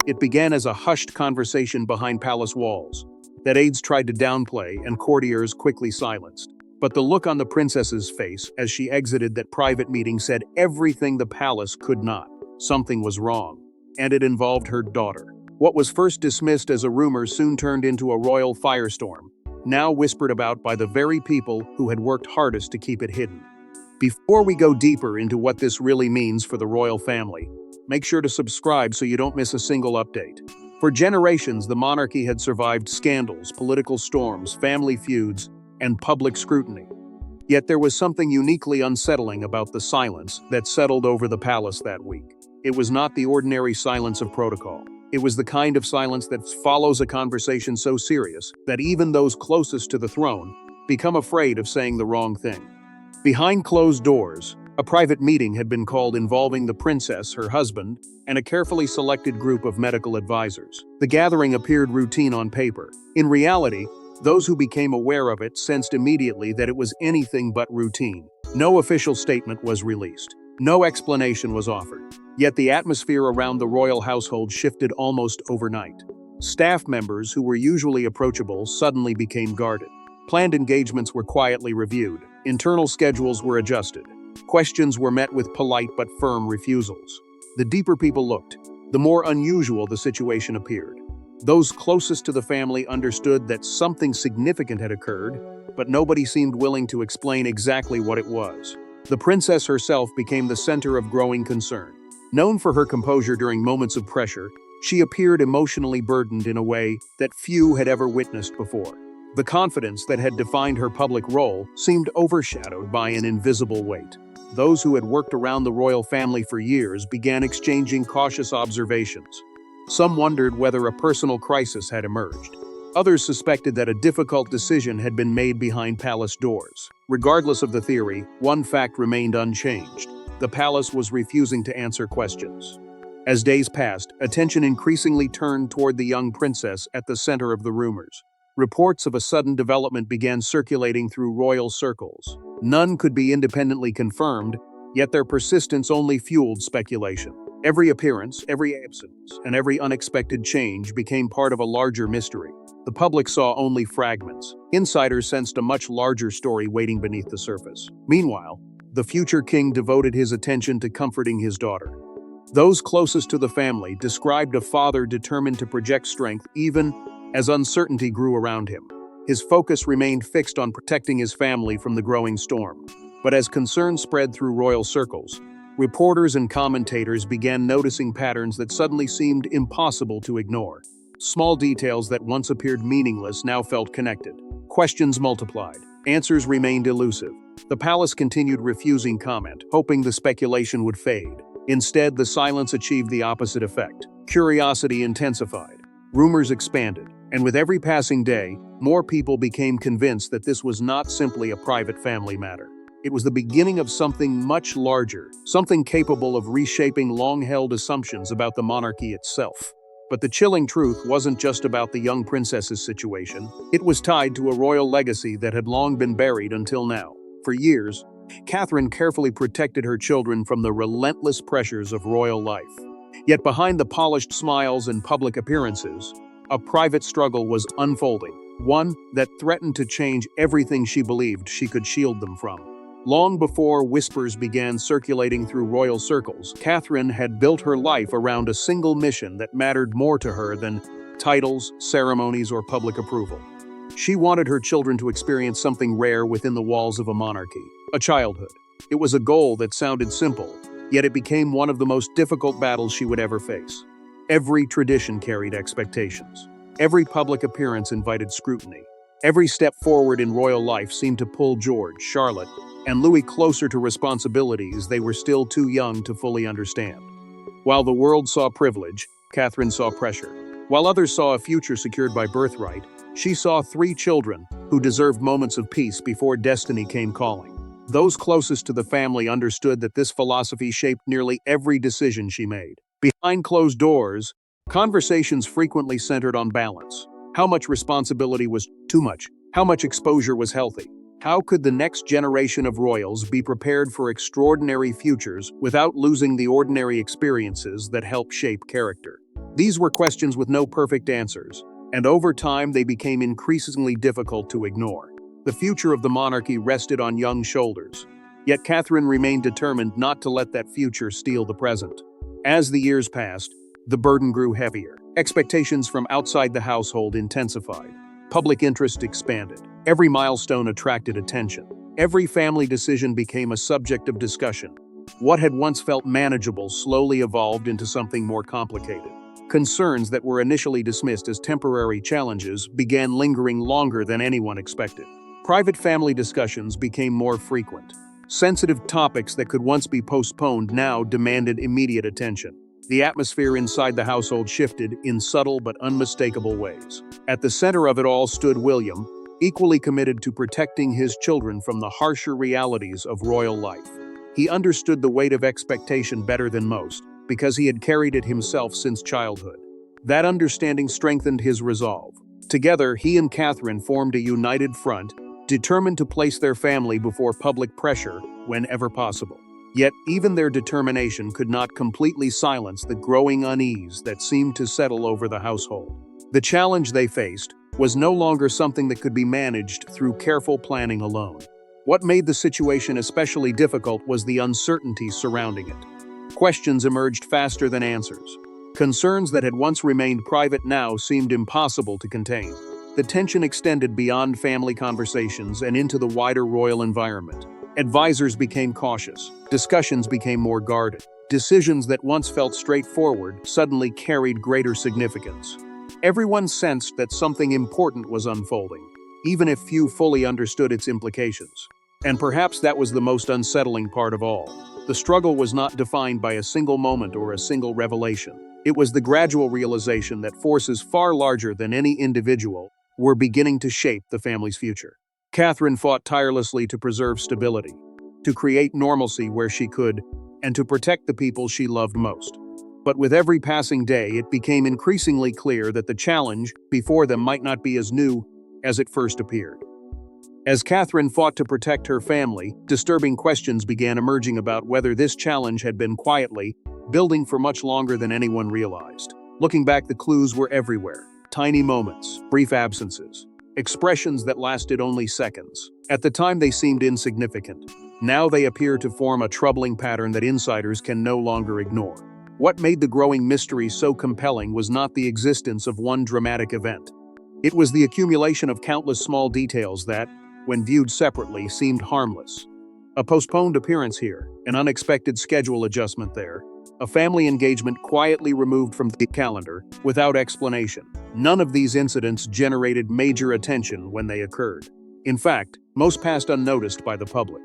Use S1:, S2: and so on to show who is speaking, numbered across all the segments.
S1: It began as a hushed conversation behind palace walls that aides tried to downplay and courtiers quickly silenced. But the look on the princess's face as she exited that private meeting said everything the palace could not. Something was wrong, and it involved her daughter. What was first dismissed as a rumor soon turned into a royal firestorm, now whispered about by the very people who had worked hardest to keep it hidden. Before we go deeper into what this really means for the royal family, make sure to subscribe so you don't miss a single update. For generations, the monarchy had survived scandals, political storms, family feuds, and public scrutiny. Yet there was something uniquely unsettling about the silence that settled over the palace that week. It was not the ordinary silence of protocol. It was the kind of silence that follows a conversation so serious that even those closest to the throne become afraid of saying the wrong thing. Behind closed doors, a private meeting had been called involving the princess, her husband, and a carefully selected group of medical advisors. The gathering appeared routine on paper. In reality, those who became aware of it sensed immediately that it was anything but routine. No official statement was released. No explanation was offered. Yet the atmosphere around the royal household shifted almost overnight. Staff members who were usually approachable suddenly became guarded. Planned engagements were quietly reviewed. Internal schedules were adjusted. Questions were met with polite but firm refusals. The deeper people looked, the more unusual the situation appeared. Those closest to the family understood that something significant had occurred, but nobody seemed willing to explain exactly what it was. The princess herself became the center of growing concern. Known for her composure during moments of pressure, she appeared emotionally burdened in a way that few had ever witnessed before. The confidence that had defined her public role seemed overshadowed by an invisible weight. Those who had worked around the royal family for years began exchanging cautious observations. Some wondered whether a personal crisis had emerged. Others suspected that a difficult decision had been made behind palace doors. Regardless of the theory, one fact remained unchanged. The palace was refusing to answer questions. As days passed, attention increasingly turned toward the young princess at the center of the rumors. Reports of a sudden development began circulating through royal circles. None could be independently confirmed, yet their persistence only fueled speculation. Every appearance, every absence, and every unexpected change became part of a larger mystery. The public saw only fragments. Insiders sensed a much larger story waiting beneath the surface. Meanwhile, the future king devoted his attention to comforting his daughter. Those closest to the family described a father determined to project strength even as uncertainty grew around him. His focus remained fixed on protecting his family from the growing storm. But as concern spread through royal circles, reporters and commentators began noticing patterns that suddenly seemed impossible to ignore. Small details that once appeared meaningless now felt connected. Questions multiplied. Answers remained elusive. The palace continued refusing comment, hoping the speculation would fade. Instead, the silence achieved the opposite effect. Curiosity intensified. Rumors expanded. And with every passing day, more people became convinced that this was not simply a private family matter. It was the beginning of something much larger, something capable of reshaping long-held assumptions about the monarchy itself. But the chilling truth wasn't just about the young princess's situation. It was tied to a royal legacy that had long been buried until now. For years, Catherine carefully protected her children from the relentless pressures of royal life. Yet behind the polished smiles and public appearances, a private struggle was unfolding, one that threatened to change everything she believed she could shield them from. Long before whispers began circulating through royal circles, Catherine had built her life around a single mission that mattered more to her than titles, ceremonies, or public approval. She wanted her children to experience something rare within the walls of a monarchy, a childhood. It was a goal that sounded simple, yet it became one of the most difficult battles she would ever face. Every tradition carried expectations. Every public appearance invited scrutiny. Every step forward in royal life seemed to pull George, Charlotte, and Louis closer to responsibilities they were still too young to fully understand. While the world saw privilege, Catherine saw pressure. While others saw a future secured by birthright, she saw 3 children who deserved moments of peace before destiny came calling. Those closest to the family understood that this philosophy shaped nearly every decision she made. Behind closed doors, conversations frequently centered on balance. How much responsibility was too much? How much exposure was healthy? How could the next generation of royals be prepared for extraordinary futures without losing the ordinary experiences that help shape character? These were questions with no perfect answers, and over time they became increasingly difficult to ignore. The future of the monarchy rested on young shoulders, yet Catherine remained determined not to let that future steal the present. As the years passed, the burden grew heavier. Expectations from outside the household intensified. Public interest expanded. Every milestone attracted attention. Every family decision became a subject of discussion. What had once felt manageable slowly evolved into something more complicated. Concerns that were initially dismissed as temporary challenges began lingering longer than anyone expected. Private family discussions became more frequent. Sensitive topics that could once be postponed now demanded immediate attention. The atmosphere inside the household shifted in subtle but unmistakable ways. At the center of it all stood William, equally committed to protecting his children from the harsher realities of royal life. He understood the weight of expectation better than most, because he had carried it himself since childhood. That understanding strengthened his resolve. Together, he and Catherine formed a united front, determined to place their family before public pressure whenever possible. Yet, even their determination could not completely silence the growing unease that seemed to settle over the household. The challenge they faced was no longer something that could be managed through careful planning alone. What made the situation especially difficult was the uncertainty surrounding it. Questions emerged faster than answers. Concerns that had once remained private now seemed impossible to contain. The tension extended beyond family conversations and into the wider royal environment. Advisors became cautious. Discussions became more guarded. Decisions that once felt straightforward suddenly carried greater significance. Everyone sensed that something important was unfolding, even if few fully understood its implications. And perhaps that was the most unsettling part of all. The struggle was not defined by a single moment or a single revelation. It was the gradual realization that forces far larger than any individual were beginning to shape the family's future. Catherine fought tirelessly to preserve stability, to create normalcy where she could, and to protect the people she loved most. But with every passing day, it became increasingly clear that the challenge before them might not be as new as it first appeared. As Catherine fought to protect her family, disturbing questions began emerging about whether this challenge had been quietly building for much longer than anyone realized. Looking back, the clues were everywhere. Tiny moments, brief absences, expressions that lasted only seconds. At the time they seemed insignificant. Now they appear to form a troubling pattern that insiders can no longer ignore. What made the growing mystery so compelling was not the existence of one dramatic event. It was the accumulation of countless small details that, when viewed separately, seemed harmless. A postponed appearance here, an unexpected schedule adjustment there, a family engagement quietly removed from the calendar without explanation. None of these incidents generated major attention when they occurred. In fact, most passed unnoticed by the public.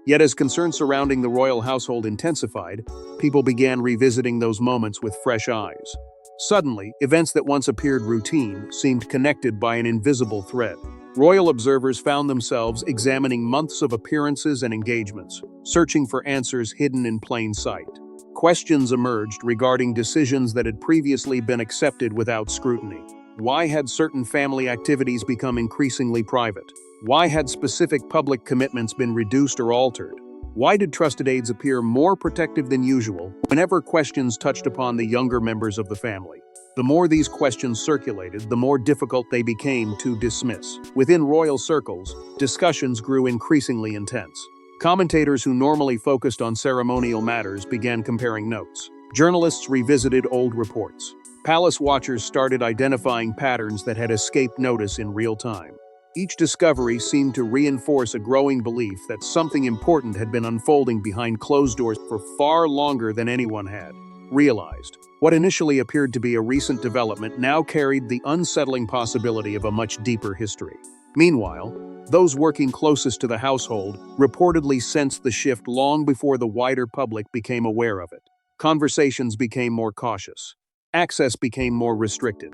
S1: Yet as concerns surrounding the royal household intensified, people began revisiting those moments with fresh eyes. Suddenly, events that once appeared routine seemed connected by an invisible thread. Royal observers found themselves examining months of appearances and engagements, searching for answers hidden in plain sight. Questions emerged regarding decisions that had previously been accepted without scrutiny. Why had certain family activities become increasingly private? Why had specific public commitments been reduced or altered? Why did trusted aides appear more protective than usual whenever questions touched upon the younger members of the family? The more these questions circulated, the more difficult they became to dismiss. Within royal circles, discussions grew increasingly intense. Commentators who normally focused on ceremonial matters began comparing notes. Journalists revisited old reports. Palace watchers started identifying patterns that had escaped notice in real time. Each discovery seemed to reinforce a growing belief that something important had been unfolding behind closed doors for far longer than anyone had realized. What initially appeared to be a recent development now carried the unsettling possibility of a much deeper history. Meanwhile, those working closest to the household reportedly sensed the shift long before the wider public became aware of it. Conversations became more cautious. Access became more restricted.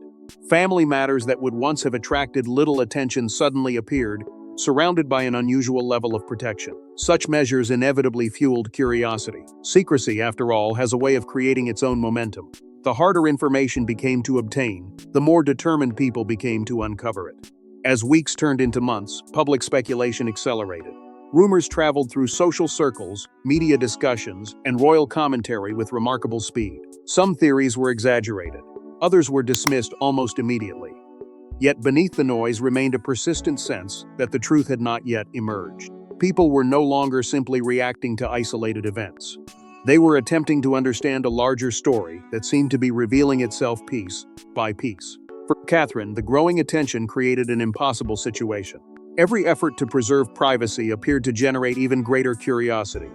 S1: Family matters that would once have attracted little attention suddenly appeared, surrounded by an unusual level of protection. Such measures inevitably fueled curiosity. Secrecy, after all, has a way of creating its own momentum. The harder information became to obtain, the more determined people became to uncover it. As weeks turned into months, public speculation accelerated. Rumors traveled through social circles, media discussions, and royal commentary with remarkable speed. Some theories were exaggerated. Others were dismissed almost immediately. Yet beneath the noise remained a persistent sense that the truth had not yet emerged. People were no longer simply reacting to isolated events. They were attempting to understand a larger story that seemed to be revealing itself piece by piece. For Catherine, the growing attention created an impossible situation. Every effort to preserve privacy appeared to generate even greater curiosity.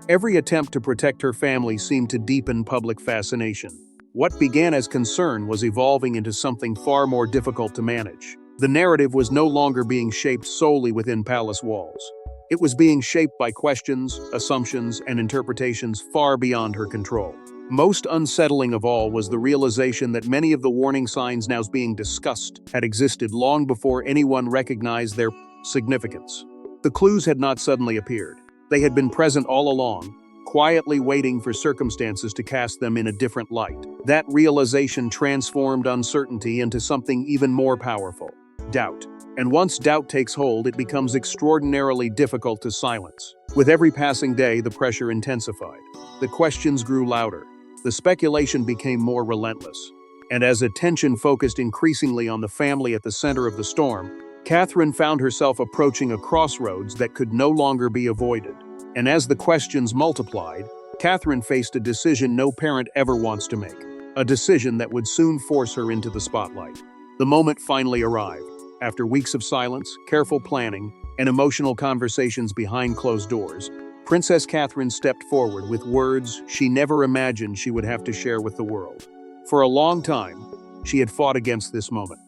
S1: Every attempt to protect her family seemed to deepen public fascination. What began as concern was evolving into something far more difficult to manage. The narrative was no longer being shaped solely within palace walls. It was being shaped by questions, assumptions, and interpretations far beyond her control. Most unsettling of all was the realization that many of the warning signs now being discussed had existed long before anyone recognized their significance. The clues had not suddenly appeared. They had been present all along, quietly waiting for circumstances to cast them in a different light. That realization transformed uncertainty into something even more powerful: doubt. And once doubt takes hold, it becomes extraordinarily difficult to silence. With every passing day, the pressure intensified. The questions grew louder. The speculation became more relentless. And as attention focused increasingly on the family at the center of the storm, Catherine found herself approaching a crossroads that could no longer be avoided. And as the questions multiplied, Catherine faced a decision no parent ever wants to make. A decision that would soon force her into the spotlight. The moment finally arrived. After weeks of silence, careful planning, and emotional conversations behind closed doors, Princess Catherine stepped forward with words she never imagined she would have to share with the world. For a long time, she had fought against this moment.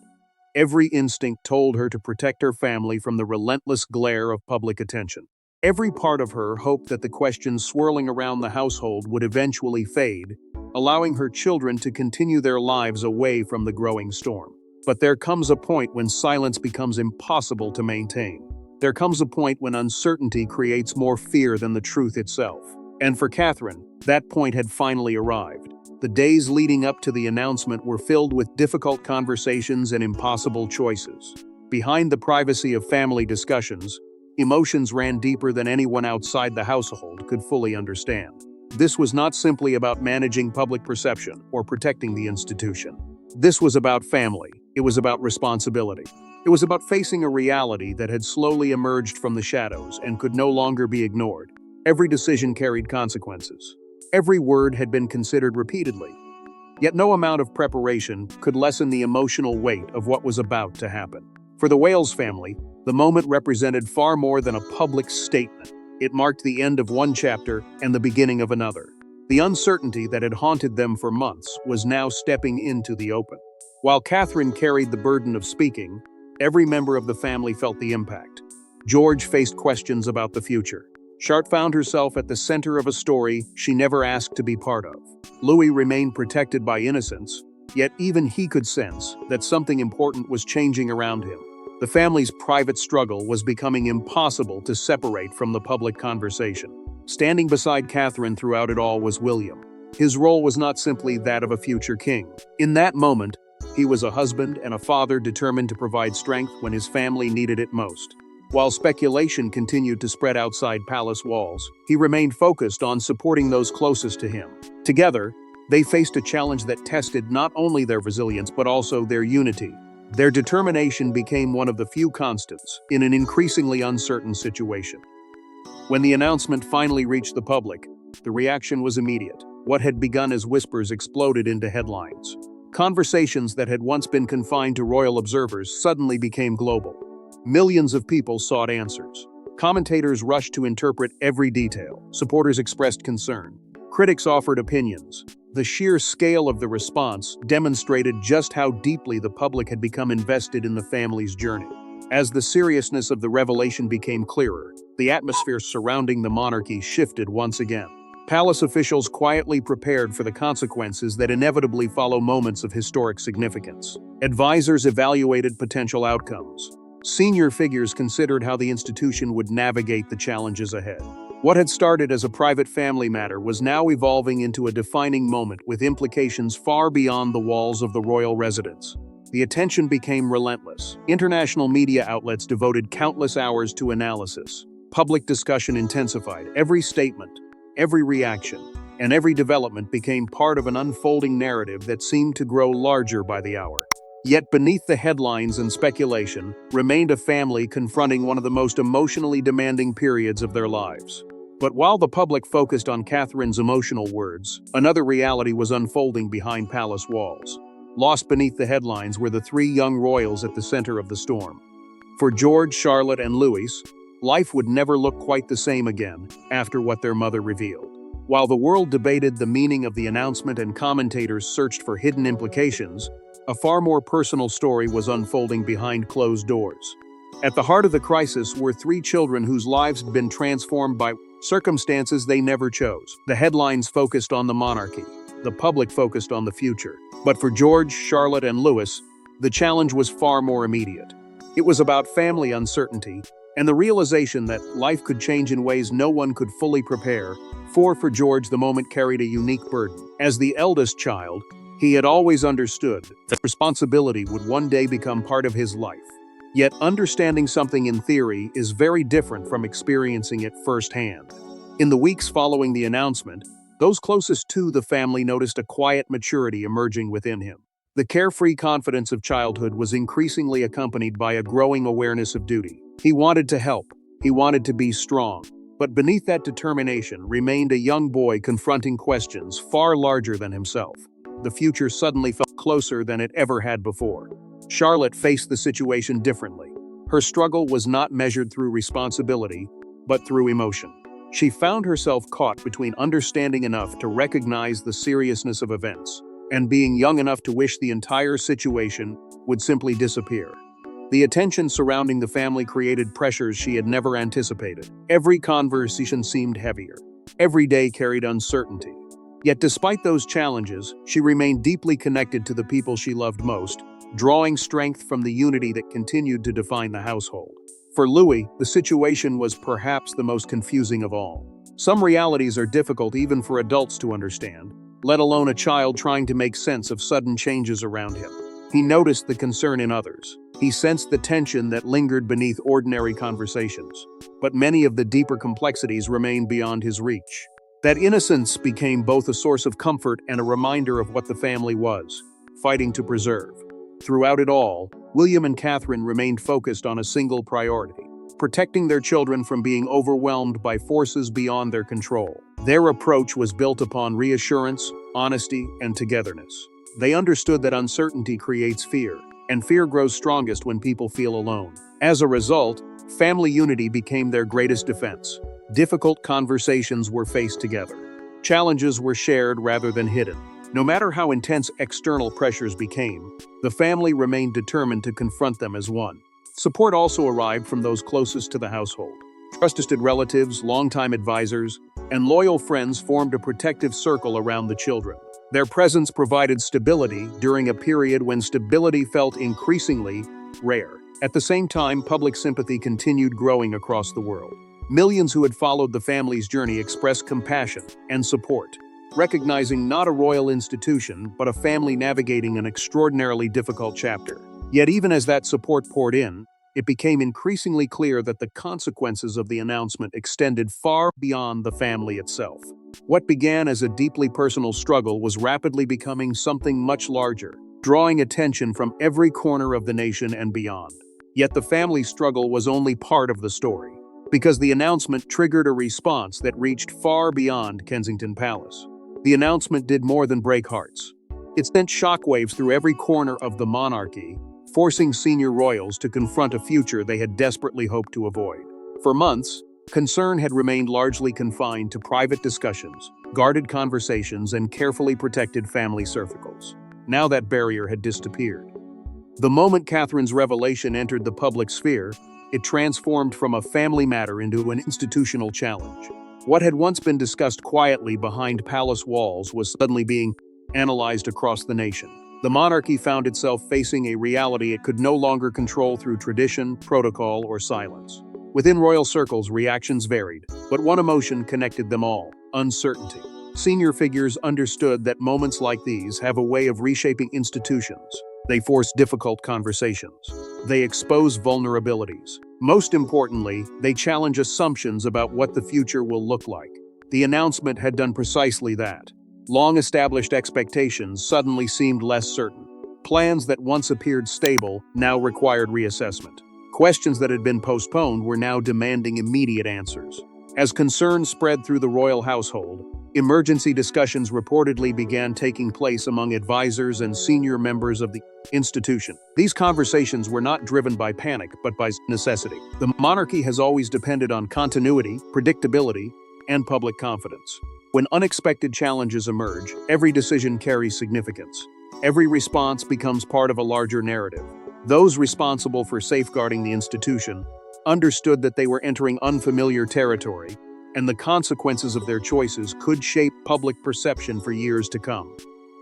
S1: Every instinct told her to protect her family from the relentless glare of public attention. Every part of her hoped that the questions swirling around the household would eventually fade, allowing her children to continue their lives away from the growing storm. But there comes a point when silence becomes impossible to maintain. There comes a point when uncertainty creates more fear than the truth itself. And for Catherine, that point had finally arrived. The days leading up to the announcement were filled with difficult conversations and impossible choices. Behind the privacy of family discussions, emotions ran deeper than anyone outside the household could fully understand. This was not simply about managing public perception or protecting the institution. This was about family. It was about responsibility. It was about facing a reality that had slowly emerged from the shadows and could no longer be ignored. Every decision carried consequences. Every word had been considered repeatedly. Yet no amount of preparation could lessen the emotional weight of what was about to happen. For the Wales family, the moment represented far more than a public statement. It marked the end of one chapter and the beginning of another. The uncertainty that had haunted them for months was now stepping into the open. While Catherine carried the burden of speaking, every member of the family felt the impact. George faced questions about the future. Charlotte found herself at the center of a story she never asked to be part of. Louis remained protected by innocence, yet even he could sense that something important was changing around him. The family's private struggle was becoming impossible to separate from the public conversation. Standing beside Catherine throughout it all was William. His role was not simply that of a future king. In that moment, he was a husband and a father determined to provide strength when his family needed it most. While speculation continued to spread outside palace walls, he remained focused on supporting those closest to him. Together, they faced a challenge that tested not only their resilience but also their unity. Their determination became one of the few constants in an increasingly uncertain situation. When the announcement finally reached the public, the reaction was immediate. What had begun as whispers exploded into headlines. Conversations that had once been confined to royal observers suddenly became global. Millions of people sought answers. Commentators rushed to interpret every detail. Supporters expressed concern. Critics offered opinions. The sheer scale of the response demonstrated just how deeply the public had become invested in the family's journey. As the seriousness of the revelation became clearer, the atmosphere surrounding the monarchy shifted once again. Palace officials quietly prepared for the consequences that inevitably follow moments of historic significance. Advisors evaluated potential outcomes. Senior figures considered how the institution would navigate the challenges ahead. What had started as a private family matter was now evolving into a defining moment with implications far beyond the walls of the royal residence. The attention became relentless. International media outlets devoted countless hours to analysis. Public discussion intensified. Every statement, every reaction, and every development became part of an unfolding narrative that seemed to grow larger by the hour. Yet beneath the headlines and speculation remained a family confronting one of the most emotionally demanding periods of their lives. But while the public focused on Catherine's emotional words, another reality was unfolding behind palace walls. Lost beneath the headlines were the three young royals at the center of the storm. For George, Charlotte, and Louis, life would never look quite the same again after what their mother revealed. While the world debated the meaning of the announcement and commentators searched for hidden implications, a far more personal story was unfolding behind closed doors. At the heart of the crisis were three children whose lives had been transformed by circumstances they never chose. The headlines focused on the monarchy. The public focused on the future. But for George, Charlotte, and Louis, the challenge was far more immediate. It was about family uncertainty and the realization that life could change in ways no one could fully prepare. For George, the moment carried a unique burden. As the eldest child, he had always understood that responsibility would one day become part of his life. Yet understanding something in theory is very different from experiencing it firsthand. In the weeks following the announcement, those closest to the family noticed a quiet maturity emerging within him. The carefree confidence of childhood was increasingly accompanied by a growing awareness of duty. He wanted to help. He wanted to be strong. But beneath that determination remained a young boy confronting questions far larger than himself. The future suddenly felt closer than it ever had before. Charlotte faced the situation differently. Her struggle was not measured through responsibility, but through emotion. She found herself caught between understanding enough to recognize the seriousness of events and being young enough to wish the entire situation would simply disappear. The attention surrounding the family created pressures she had never anticipated. Every conversation seemed heavier. Every day carried uncertainty. Yet despite those challenges, she remained deeply connected to the people she loved most, drawing strength from the unity that continued to define the household. For Louis, the situation was perhaps the most confusing of all. Some realities are difficult even for adults to understand, let alone a child trying to make sense of sudden changes around him. He noticed the concern in others. He sensed the tension that lingered beneath ordinary conversations. But many of the deeper complexities remained beyond his reach. That innocence became both a source of comfort and a reminder of what the family was, fighting to preserve. Throughout it all, William and Catherine remained focused on a single priority: protecting their children from being overwhelmed by forces beyond their control. Their approach was built upon reassurance, honesty, and togetherness. They understood that uncertainty creates fear, and fear grows strongest when people feel alone. As a result, family unity became their greatest defense. Difficult conversations were faced together. Challenges were shared rather than hidden. No matter how intense external pressures became, the family remained determined to confront them as one. Support also arrived from those closest to the household. Trusted relatives, longtime advisors, and loyal friends formed a protective circle around the children. Their presence provided stability during a period when stability felt increasingly rare. At the same time, public sympathy continued growing across the world. Millions who had followed the family's journey expressed compassion and support, recognizing not a royal institution, but a family navigating an extraordinarily difficult chapter. Yet even as that support poured in, it became increasingly clear that the consequences of the announcement extended far beyond the family itself. What began as a deeply personal struggle was rapidly becoming something much larger, drawing attention from every corner of the nation and beyond. Yet the family struggle was only part of the story, because the announcement triggered a response that reached far beyond Kensington Palace. The announcement did more than break hearts. It sent shockwaves through every corner of the monarchy, forcing senior royals to confront a future they had desperately hoped to avoid. For months, concern had remained largely confined to private discussions, guarded conversations, and carefully protected family circles. Now that barrier had disappeared. The moment Catherine's revelation entered the public sphere, it transformed from a family matter into an institutional challenge. What had once been discussed quietly behind palace walls was suddenly being analyzed across the nation. The monarchy found itself facing a reality it could no longer control through tradition, protocol, or silence. Within royal circles, reactions varied, but one emotion connected them all: uncertainty. Senior figures understood that moments like these have a way of reshaping institutions. They force difficult conversations. They expose vulnerabilities. Most importantly, they challenge assumptions about what the future will look like. The announcement had done precisely that. Long-established expectations suddenly seemed less certain. Plans that once appeared stable now required reassessment. Questions that had been postponed were now demanding immediate answers. As concerns spread through the royal household, emergency discussions reportedly began taking place among advisors and senior members of the institution. These conversations were not driven by panic, but by necessity. The monarchy has always depended on continuity, predictability, and public confidence. When unexpected challenges emerge, every decision carries significance. Every response becomes part of a larger narrative. Those responsible for safeguarding the institution understood that they were entering unfamiliar territory, and the consequences of their choices could shape public perception for years to come.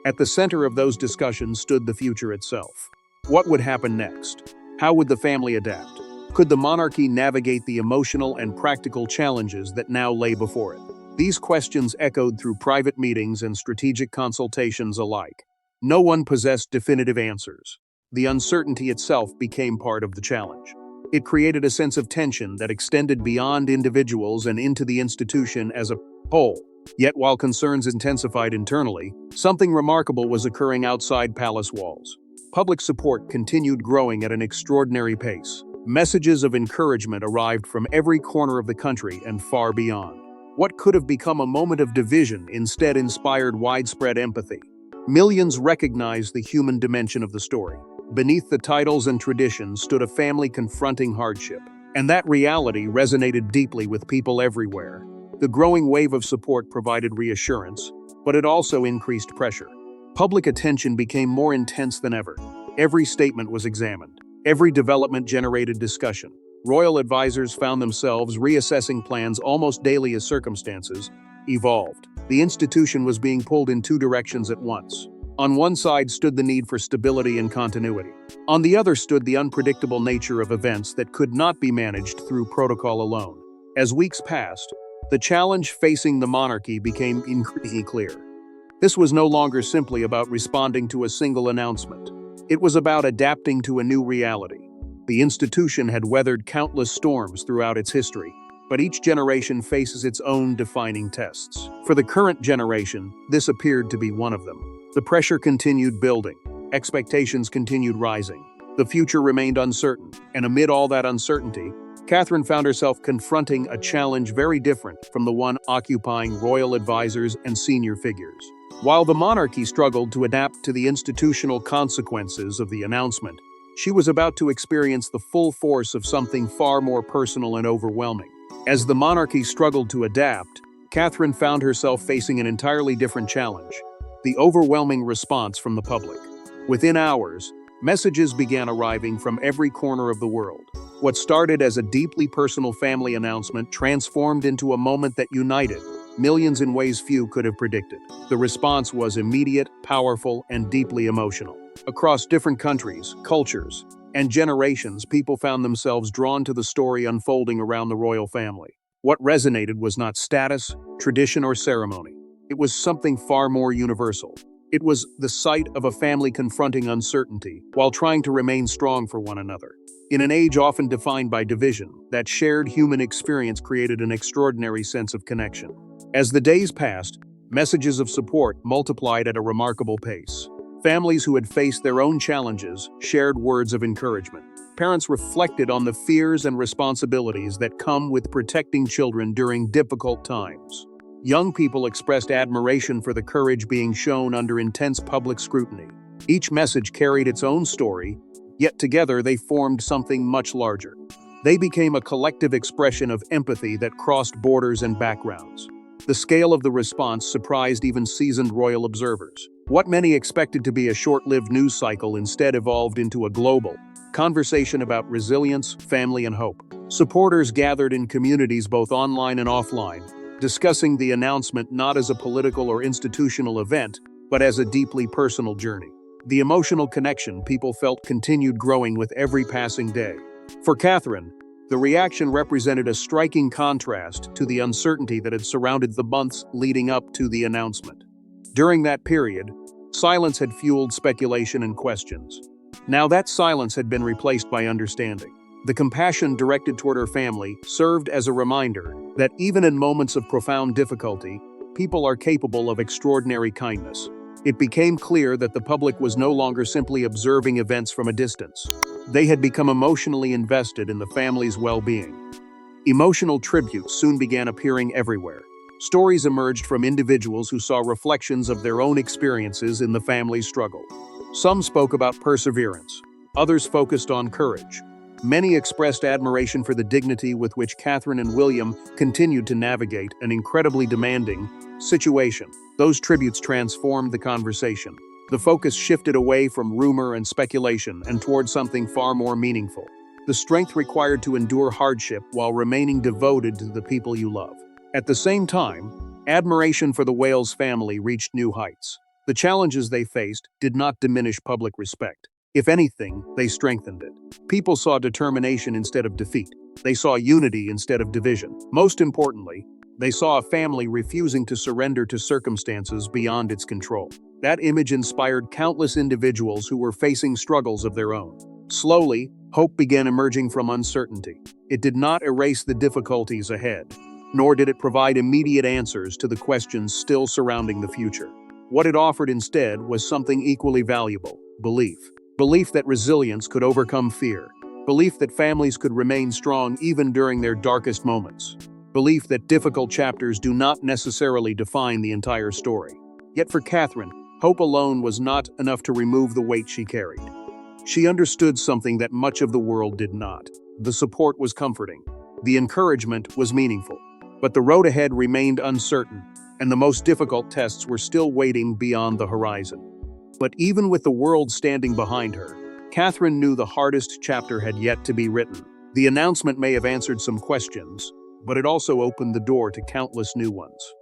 S1: At the center of those discussions stood the future itself. What would happen next? How would the family adapt? Could the monarchy navigate the emotional and practical challenges that now lay before it? These questions echoed through private meetings and strategic consultations alike. No one possessed definitive answers. The uncertainty itself became part of the challenge. It created a sense of tension that extended beyond individuals and into the institution as a whole. Yet while concerns intensified internally, something remarkable was occurring outside palace walls. Public support continued growing at an extraordinary pace. Messages of encouragement arrived from every corner of the country and far beyond. What could have become a moment of division instead inspired widespread empathy. Millions recognized the human dimension of the story. Beneath the titles and traditions stood a family confronting hardship, and that reality resonated deeply with people everywhere. The growing wave of support provided reassurance, but it also increased pressure. Public attention became more intense than ever. Every statement was examined. Every development generated discussion. Royal advisors found themselves reassessing plans almost daily as circumstances evolved. The institution was being pulled in two directions at once. On one side stood the need for stability and continuity. On the other stood the unpredictable nature of events that could not be managed through protocol alone. As weeks passed, the challenge facing the monarchy became increasingly clear. This was no longer simply about responding to a single announcement. It was about adapting to a new reality. The institution had weathered countless storms throughout its history, but each generation faces its own defining tests. For the current generation, this appeared to be one of them. The pressure continued building. Expectations continued rising. The future remained uncertain, and amid all that uncertainty, Catherine found herself confronting a challenge very different from the one occupying royal advisors and senior figures. While the monarchy struggled to adapt to the institutional consequences of the announcement, she was about to experience the full force of something far more personal and overwhelming. As the monarchy struggled to adapt, Catherine found herself facing an entirely different challenge: the overwhelming response from the public. Within hours, messages began arriving from every corner of the world. What started as a deeply personal family announcement transformed into a moment that united millions in ways few could have predicted. The response was immediate, powerful, and deeply emotional. Across different countries, cultures, and generations, people found themselves drawn to the story unfolding around the royal family. What resonated was not status, tradition, or ceremony. It was something far more universal. It was the sight of a family confronting uncertainty while trying to remain strong for one another. In an age often defined by division, that shared human experience created an extraordinary sense of connection. As the days passed, messages of support multiplied at a remarkable pace. Families who had faced their own challenges shared words of encouragement. Parents reflected on the fears and responsibilities that come with protecting children during difficult times. Young people expressed admiration for the courage being shown under intense public scrutiny. Each message carried its own story, yet together they formed something much larger. They became a collective expression of empathy that crossed borders and backgrounds. The scale of the response surprised even seasoned royal observers. What many expected to be a short-lived news cycle instead evolved into a global conversation about resilience, family, and hope. Supporters gathered in communities both online and offline, discussing the announcement not as a political or institutional event, but as a deeply personal journey. The emotional connection people felt continued growing with every passing day. For Catherine, the reaction represented a striking contrast to the uncertainty that had surrounded the months leading up to the announcement. During that period, silence had fueled speculation and questions. Now that silence had been replaced by understanding. The compassion directed toward her family served as a reminder that even in moments of profound difficulty, people are capable of extraordinary kindness. It became clear that the public was no longer simply observing events from a distance. They had become emotionally invested in the family's well-being. Emotional tributes soon began appearing everywhere. Stories emerged from individuals who saw reflections of their own experiences in the family's struggle. Some spoke about perseverance, others focused on courage. Many expressed admiration for the dignity with which Catherine and William continued to navigate an incredibly demanding situation. Those tributes transformed the conversation. The focus shifted away from rumor and speculation and toward something far more meaningful. The strength required to endure hardship while remaining devoted to the people you love. At the same time, admiration for the Wales family reached new heights. The challenges they faced did not diminish public respect. If anything, they strengthened it. People saw determination instead of defeat. They saw unity instead of division. Most importantly, they saw a family refusing to surrender to circumstances beyond its control. That image inspired countless individuals who were facing struggles of their own. Slowly, hope began emerging from uncertainty. It did not erase the difficulties ahead, nor did it provide immediate answers to the questions still surrounding the future. What it offered instead was something equally valuable: belief. Belief that resilience could overcome fear. Belief that families could remain strong even during their darkest moments. Belief that difficult chapters do not necessarily define the entire story. Yet for Catherine, hope alone was not enough to remove the weight she carried. She understood something that much of the world did not. The support was comforting. The encouragement was meaningful. But the road ahead remained uncertain, and the most difficult tests were still waiting beyond the horizon. But even with the world standing behind her, Catherine knew the hardest chapter had yet to be written. The announcement may have answered some questions, but it also opened the door to countless new ones.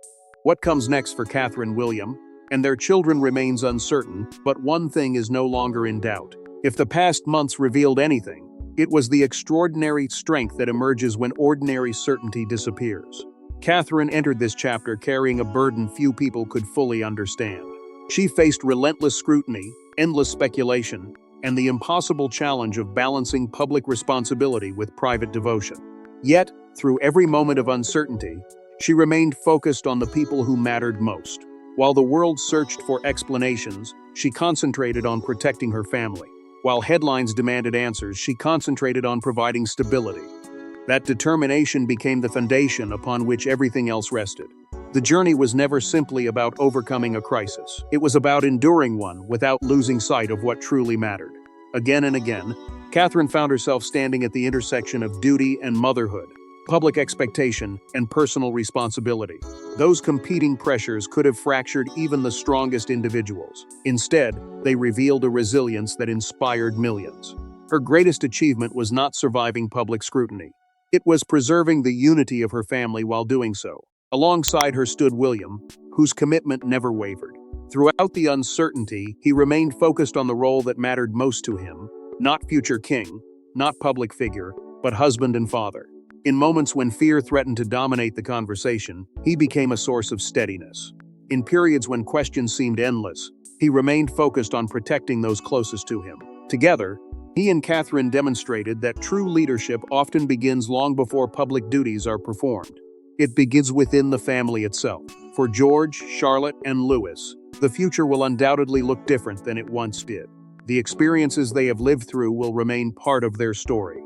S1: What comes next for Catherine, William, and their children remains uncertain, but one thing is no longer in doubt. If the past months revealed anything, it was the extraordinary strength that emerges when ordinary certainty disappears. Catherine entered this chapter carrying a burden few people could fully understand. She faced relentless scrutiny, endless speculation, and the impossible challenge of balancing public responsibility with private devotion. Yet, through every moment of uncertainty, she remained focused on the people who mattered most. While the world searched for explanations, she concentrated on protecting her family. While headlines demanded answers, she concentrated on providing stability. That determination became the foundation upon which everything else rested. The journey was never simply about overcoming a crisis. It was about enduring one without losing sight of what truly mattered. Again and again, Catherine found herself standing at the intersection of duty and motherhood, public expectation and personal responsibility. Those competing pressures could have fractured even the strongest individuals. Instead, they revealed a resilience that inspired millions. Her greatest achievement was not surviving public scrutiny. It was preserving the unity of her family while doing so. Alongside her stood William, whose commitment never wavered. Throughout the uncertainty, he remained focused on the role that mattered most to him: not future king, not public figure, but husband and father. In moments when fear threatened to dominate the conversation, he became a source of steadiness. In periods when questions seemed endless, he remained focused on protecting those closest to him. Together, he and Catherine demonstrated that true leadership often begins long before public duties are performed. It begins within the family itself. For George, Charlotte, and Louis, the future will undoubtedly look different than it once did. The experiences they have lived through will remain part of their story.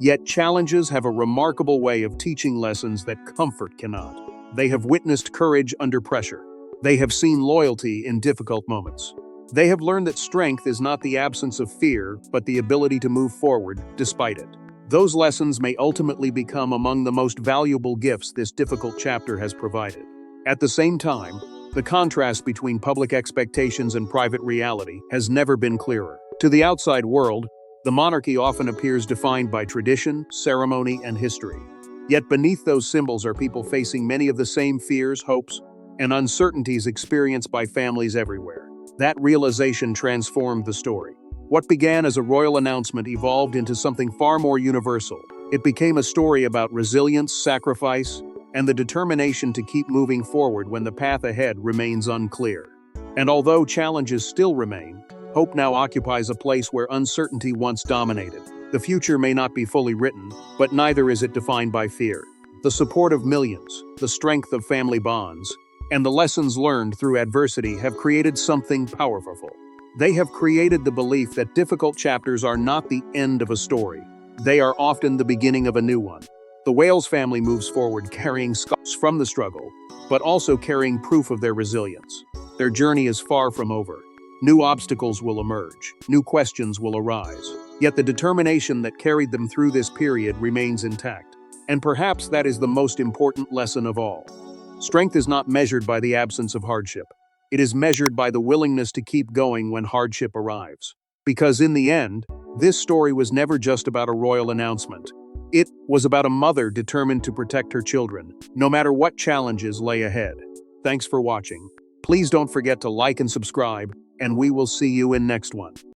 S1: Yet challenges have a remarkable way of teaching lessons that comfort cannot. They have witnessed courage under pressure. They have seen loyalty in difficult moments. They have learned that strength is not the absence of fear, but the ability to move forward despite it. Those lessons may ultimately become among the most valuable gifts this difficult chapter has provided. At the same time, the contrast between public expectations and private reality has never been clearer. To the outside world, the monarchy often appears defined by tradition, ceremony, and history. Yet beneath those symbols are people facing many of the same fears, hopes, and uncertainties experienced by families everywhere. That realization transformed the story. What began as a royal announcement evolved into something far more universal. It became a story about resilience, sacrifice, and the determination to keep moving forward when the path ahead remains unclear. And although challenges still remain, hope now occupies a place where uncertainty once dominated. The future may not be fully written, but neither is it defined by fear. The support of millions, the strength of family bonds, and the lessons learned through adversity have created something powerful. They have created the belief that difficult chapters are not the end of a story. They are often the beginning of a new one. The Wales family moves forward carrying scars from the struggle, but also carrying proof of their resilience. Their journey is far from over. New obstacles will emerge, new questions will arise. Yet the determination that carried them through this period remains intact. And perhaps that is the most important lesson of all. Strength is not measured by the absence of hardship. It is measured by the willingness to keep going when hardship arrives. Because in the end, this story was never just about a royal announcement. It was about a mother determined to protect her children, no matter what challenges lay ahead. Thanks for watching. Please don't forget to like and subscribe, and we will see you in next one.